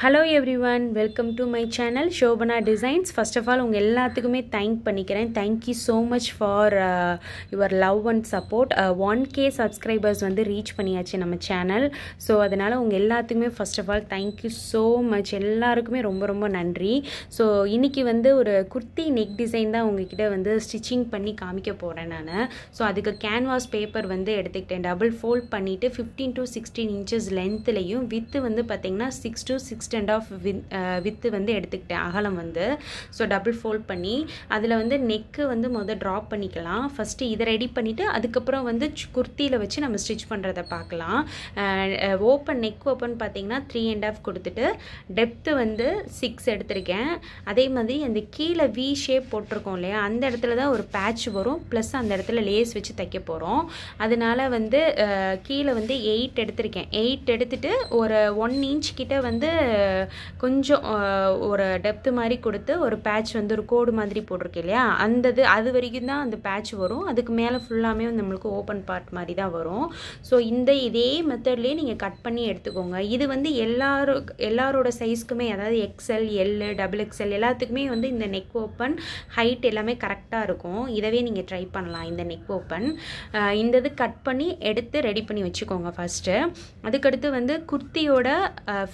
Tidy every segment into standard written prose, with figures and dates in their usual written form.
Hello everyone, welcome to my channel Shobana Designs. First of all, உங்க எல்லாத்துக்குமே thank பண்ணிக்கிறேன். Thank you so much for your love and support. 1k subscribers வந்து reach பண்ணியாச்சு நம்ம channel. So அதனால் உங்கள் எல்லாத்துக்குமே first of all thank you so much. எல்லாருக்குமே ரொம்ப ரொம்ப நன்றி. ஸோ இன்றைக்கி வந்து ஒரு குர்த்தி நெக் டிசைன் தான் உங்ககிட்ட வந்து ஸ்டிச்சிங் பண்ணி காமிக்க போகிறேன் நான். ஸோ அதுக்கு கேன்வாஸ் பேப்பர் வந்து எடுத்துக்கிட்டேன். டபுள் ஃபோல்ட் பண்ணிவிட்டு 15 to 16 inches லென்த்துலையும் வித்து வந்து பார்த்திங்கன்னா 6 to 6.5 வித்து வந்து எடுத்துக்கிட்டேன் அகலம் வந்து. ஸோ டபுள் ஃபோல்ட் பண்ணி அதில் வந்து நெக்கு வந்து ட்ராப் பண்ணிக்கலாம். ஃபஸ்ட்டு இதை ரெடி பண்ணிவிட்டு அதுக்கப்புறம் வந்து குர்த்தியில் வச்சு நம்ம ஸ்டிச் பண்ணுறதை பார்க்கலாம். ஓப்பன் நெக் ஓப்பன் பார்த்திங்கன்னா 3.5 கொடுத்துட்டு டெப்த்து வந்து 6 எடுத்திருக்கேன். அதே மாதிரி அந்த கீழே வி ஷேப் போட்டிருக்கோம் இல்லையா, அந்த இடத்துல தான் ஒரு பேட்ச் வரும். ப்ளஸ் அந்த இடத்துல லேஸ் வச்சு தைக்க போகிறோம். அதனால் வந்து கீழே வந்து 8 எடுத்திருக்கேன். 8 எடுத்துகிட்டு ஒரு 1 inch கிட்ட வந்து கொஞ்சம் ஒரு டெப்த்து மாதிரி கொடுத்து ஒரு பேட்ச் வந்து ஒரு கோடு மாதிரி போட்டிருக்கு இல்லையா, அது வரைக்கும் தான் அந்த பேட்ச் வரும். அதுக்கு மேலே ஃபுல்லாமே வந்து நம்மளுக்கு ஓப்பன் பார்ட் மாதிரி தான் வரும். ஸோ இதே மெத்தட்லேயே நீங்கள் கட் பண்ணி எடுத்துக்கோங்க. இது வந்து எல்லாரோட சைஸ்க்குமே, அதாவது எக்ஸ்எல், எல், XXL எல்லாத்துக்குமே வந்து இந்த நெக் ஓப்பன் ஹைட் எல்லாமே கரெக்டாக இருக்கும். இதவே நீங்கள் ட்ரை பண்ணலாம். இந்த நெக் ஓப்பன் இந்த இது கட் பண்ணி எடுத்து ரெடி பண்ணி வச்சுக்கோங்க ஃபஸ்ட்டு. அதுக்கடுத்து வந்து குர்த்தியோட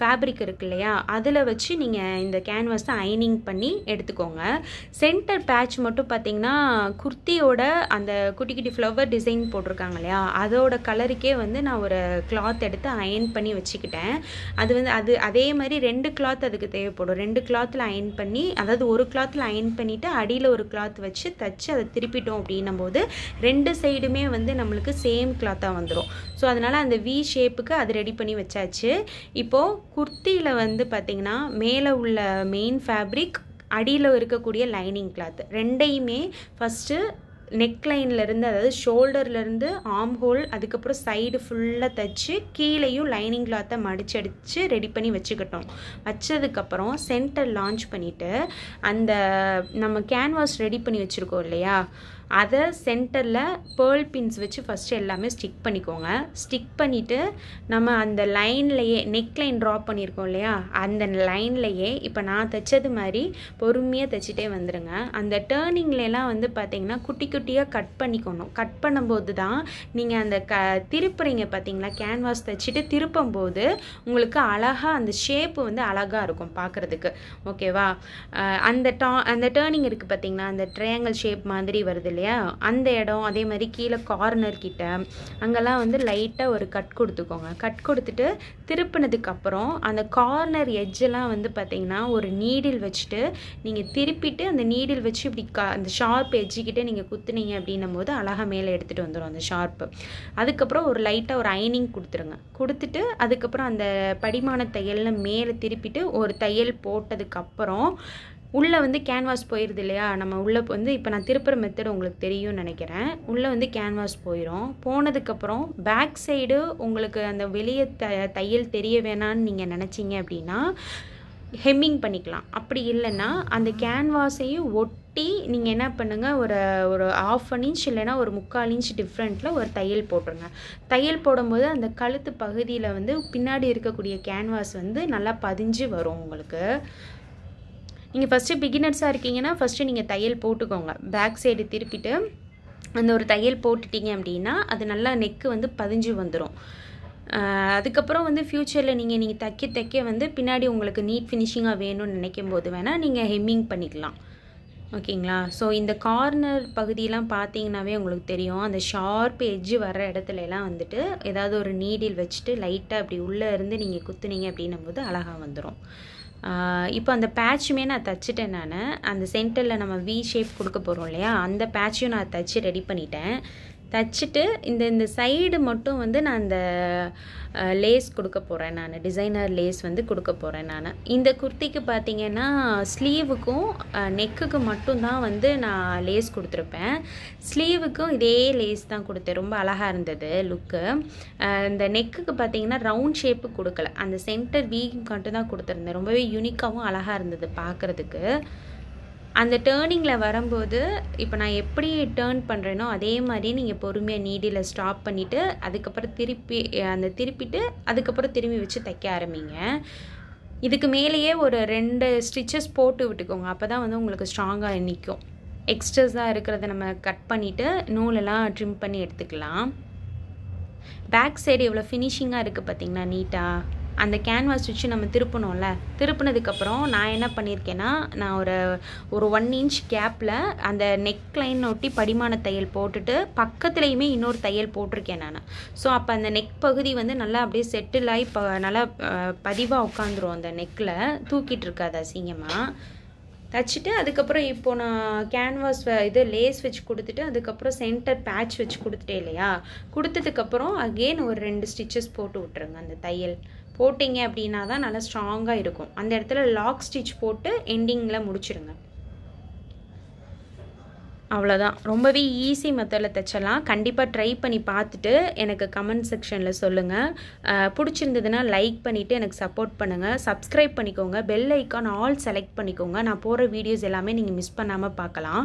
ஃபேப்ரிக் இருக்கு இல்லையா, அதில் வச்சு நீங்கள் இந்த கேன்வாஸை அயனிங் பண்ணி எடுத்துக்கோங்க. சென்டர் பேட்ச் மட்டும் பார்த்தீங்கன்னா குர்த்தியோட அந்த குட்டி குட்டி ஃப்ளவர் டிசைன் போட்டிருக்காங்க இல்லையா, அதோட கலருக்கே வந்து நான் ஒரு கிளாத் எடுத்து அயன் பண்ணி வச்சுக்கிட்டேன். அது வந்து அதே மாதிரி 2 கிளாத் அதுக்கு தேவைப்படும். 2 கிளாத்தில் அயன் பண்ணி, அதாவது ஒரு கிளாத்தில் அயன் பண்ணிவிட்டு அடியில் ஒரு கிளாத் வச்சு தைச்சு அதை திருப்பிட்டோம் அப்படின்னும் போது 2 சைடுமே வந்து நம்மளுக்கு சேம் கிளாத்தாக வந்துடும். ஸோ அதனால் அந்த வி ஷேப்புக்கு அது ரெடி பண்ணி வச்சாச்சு. இப்போது குர்த்தியில் வந்து பார்த்திங்கன்னா மேலே உள்ள மெயின் ஃபேப்ரிக், அடியில் இருக்கக்கூடிய லைனிங் கிளாத் ரெண்டையுமே ஃபஸ்ட்டு நெக் லைன்லேருந்து, அதாவது ஷோல்டர்லேருந்து ஆர்ம் ஹோல், அதுக்கப்புறம் சைடு ஃபுல்லாக தைச்சி கீழேயும் லைனிங் கிளாத்தை மடிச்சடிச்சு ரெடி பண்ணி வச்சுக்கிட்டோம். வச்சதுக்கப்புறம் சென்டர் லான்ச் பண்ணிவிட்டு அந்த நம்ம கேன்வாஸ் ரெடி பண்ணி வச்சுருக்கோம் இல்லையா, அதை சென்டரில் பேர்ல் பின்ஸ் வச்சு ஃபஸ்ட்டு எல்லாமே ஸ்டிக் பண்ணிக்கோங்க. ஸ்டிக் பண்ணிவிட்டு நம்ம அந்த லைன்லையே நெக் லைன் ட்ராப் பண்ணியிருக்கோம் இல்லையா, அந்த லைன்லையே இப்போ நான் தைச்சது மாதிரி பொறுமையாக தைச்சிட்டே வந்துடுங்க. அந்த டேர்னிங்லாம் வந்து பார்த்திங்கன்னா குட்டி குட்டியாக கட் பண்ணிக்கணும். கட் பண்ணும்போது தான் நீங்கள் அந்த திருப்புறீங்க பார்த்தீங்களா, கேன்வாஸ் தைச்சிட்டு திருப்பும்போது உங்களுக்கு அழகாக அந்த ஷேப்பு வந்து அழகாக இருக்கும் பார்க்குறதுக்கு. ஓகேவா? அந்த டேர்னிங் இருக்குது பார்த்தீங்களா, அந்த ட்ரையாங்கிள் ஷேப் மாதிரி வருது இல்லையா, அந்த இடம், அதே மாதிரி கீழே கார்னர் கிட்ட அங்கெல்லாம் வந்து லைட்டாக ஒரு கட் கொடுத்துக்கோங்க. கட் கொடுத்துட்டு திருப்பினதுக்கப்புறம் அந்த கார்னர் எட்ஜெல்லாம் வந்து பார்த்திங்கன்னா ஒரு நீடில் வச்சுட்டு நீங்கள் திருப்பிட்டு அந்த நீடில் வச்சு இப்படி அந்த ஷார்ப் எட்ஜுக்கிட்டே நீங்கள் குத்துனீங்க அப்படின்னும் போது அழகாக மேலே எடுத்துகிட்டு வந்துடும் அந்த ஷார்ப்பு. அதுக்கப்புறம் ஒரு லைட்டாக ஒரு அயனிங் கொடுத்துருங்க. கொடுத்துட்டு அதுக்கப்புறம் அந்த படிமான தையல்னு மேலே திருப்பிட்டு ஒரு தையல் போட்டதுக்கப்புறம் உள்ளே வந்து கேன்வாஸ் போயிடுது இல்லையா, நம்ம உள்ளே வந்து இப்போ நான் திருப்புற மெத்தட் உங்களுக்கு தெரியும்னு நினைக்கிறேன். உள்ளே வந்து கேன்வாஸ் போனதுக்கப்புறம் பேக் சைடு உங்களுக்கு அந்த வெளியே தையல் தெரிய வேணான்னு நீங்கள் நினச்சிங்க அப்படின்னா ஹெம்மிங் பண்ணிக்கலாம். அப்படி இல்லைன்னா அந்த கேன்வாஸையும் ஒட்டி நீங்கள் என்ன பண்ணுங்கள், ஒரு 1/2 inch இல்லைன்னா ஒரு 3/4 inch டிஃப்ரெண்ட்டில் ஒரு தையல் போட்டுருங்க. தையல் போடும்போது அந்த கழுத்து பகுதியில் வந்து பின்னாடி இருக்கக்கூடிய கேன்வாஸ் வந்து நல்லா பதிஞ்சு வரும் உங்களுக்கு. நீங்கள் ஃபஸ்ட்டு பிகினர்ஸாக இருக்கீங்கன்னா ஃபஸ்ட்டு நீங்கள் தையல் போட்டுக்கோங்க. பேக் சைடு திருப்பிட்டு அந்த ஒரு தையல் போட்டுட்டிங்க அப்படின்னா அது நல்லா நெக்கு வந்து பதிஞ்சு வந்துடும். அதுக்கப்புறம் வந்து ஃப்யூச்சரில் நீங்கள் தைக்க வந்து பின்னாடி உங்களுக்கு நீட் ஃபினிஷிங்காக வேணும்னு நினைக்கும் போது வேணால் நீங்கள் ஹெம்மிங் பண்ணிக்கலாம். ஓகேங்களா? ஸோ இந்த கார்னர் பகுதியெலாம் பார்த்தீங்கன்னாவே உங்களுக்கு தெரியும், அந்த ஷார்ப் எட்ஜு வர்ற இடத்துலலாம் வந்துட்டு ஏதாவது ஒரு நீடில் வச்சுட்டு லைட்டாக அப்படி உள்ளே இருந்து நீங்கள் குத்துனீங்க அப்படின்னும் போது அழகாக வந்துடும். இப்போ அந்த பேட்சுமே நான் தைச்சிட்டேன். நான் அந்த சென்டரில் நம்ம வி ஷேப் கொடுக்க போகிறோம் இல்லையா, அந்த பேட்சையும் நான் தைச்சி ரெடி பண்ணிட்டேன். தைச்சிட்டு இந்த சைடு மட்டும் வந்து நான் இந்த லேஸ் கொடுக்க போகிறேன். நான் டிசைனர் லேஸ் வந்து கொடுக்க போகிறேன். நான் இந்த குர்த்திக்கு பார்த்தீங்கன்னா ஸ்லீவுக்கும் நெக்குக்கு மட்டும்தான் வந்து நான் லேஸ் கொடுத்துருப்பேன். ஸ்லீவுக்கும் இதே லேஸ் தான் கொடுத்தேன். ரொம்ப அழகாக இருந்தது லுக்கு. இந்த நெக்குக்கு பார்த்தீங்கன்னா ரவுண்ட் ஷேப்பு கொடுக்கல, அந்த சென்டர் வீ மட்டும் தான் கொடுத்துருந்தேன். ரொம்பவே யூனிக்காகவும் அழகாக இருந்தது பார்க்குறதுக்கு. அந்த டேர்னிங்கில் வரும்போது இப்போ நான் எப்படி டேர்ன் பண்ணுறேனோ அதே மாதிரி நீங்கள் பொறுமையாக நீடில் ஸ்டாப் பண்ணிவிட்டு அதுக்கப்புறம் திருப்பிட்டு அதுக்கப்புறம் திரும்பி வச்சு தைக்க ஆரம்பிங்க. இதுக்கு மேலேயே ஒரு 2 ஸ்டிச்சஸ் போட்டு விட்டுக்கோங்க. அப்போ தான் வந்து உங்களுக்கு ஸ்ட்ராங்காக நிற்கும். எக்ஸ்ட்ராஸாக இருக்கிறத நம்ம கட் பண்ணிவிட்டு நூலெல்லாம் ட்ரிம் பண்ணி எடுத்துக்கலாம். பேக் சைடு எவ்வளோ ஃபினிஷிங்காக இருக்குது பார்த்திங்களா, நீட்டாக. அந்த கேன்வாஸ் வச்சு நம்ம திருப்பணும்ல, திருப்பினதுக்கப்புறம் நான் என்ன பண்ணியிருக்கேன்னா, நான் ஒரு 1 இன்ச் கேப்பில் அந்த நெக் லைன் ஒட்டி படிமான தையல் போட்டுட்டு பக்கத்துலேயுமே இன்னொரு தையல் போட்டிருக்கேன் நான். ஸோ அப்போ அந்த நெக் பகுதி வந்து நல்லா அப்படியே செட்டில் ஆகி நல்லா பதிவாக உட்காந்துரும். அந்த நெக்கில் தூக்கிட்டு இருக்காது அசிங்கமாக. தச்சுட்டு அதுக்கப்புறம் இப்போ நான் கேன்வாஸ் லேஸ் வச்சு கொடுத்துட்டு அதுக்கப்புறம் சென்டர் பேட்ச் வச்சு கொடுத்துட்டேன் இல்லையா, கொடுத்ததுக்கப்புறம் அகெயின் ஒரு 2 ஸ்டிச்சஸ் போட்டு விட்டுருங்க. அந்த தையல் போட்டிங்க அப்படின்னா தான் நல்லா ஸ்ட்ராங்காக இருக்கும். அந்த இடத்துல லாக் ஸ்டிச் போட்டு எண்டிங்கில் முடிச்சிடுங்க. அவ்வளோதான். ரொம்பவே ஈஸி மெத்தடில் தைச்சலாம். கண்டிப்பாக ட்ரை பண்ணி பார்த்துட்டு எனக்கு கமெண்ட் செக்ஷனில் சொல்லுங்கள். பிடிச்சிருந்ததுன்னா லைக் பண்ணிவிட்டு எனக்கு சப்போர்ட் பண்ணுங்கள். சப்ஸ்கிரைப் பண்ணிக்கோங்க. பெல் ஐக்கான் ஆல் செலக்ட் பண்ணிக்கோங்க. நான் போகிற வீடியோஸ் எல்லாமே நீங்கள் மிஸ் பண்ணாமல் பார்க்கலாம்.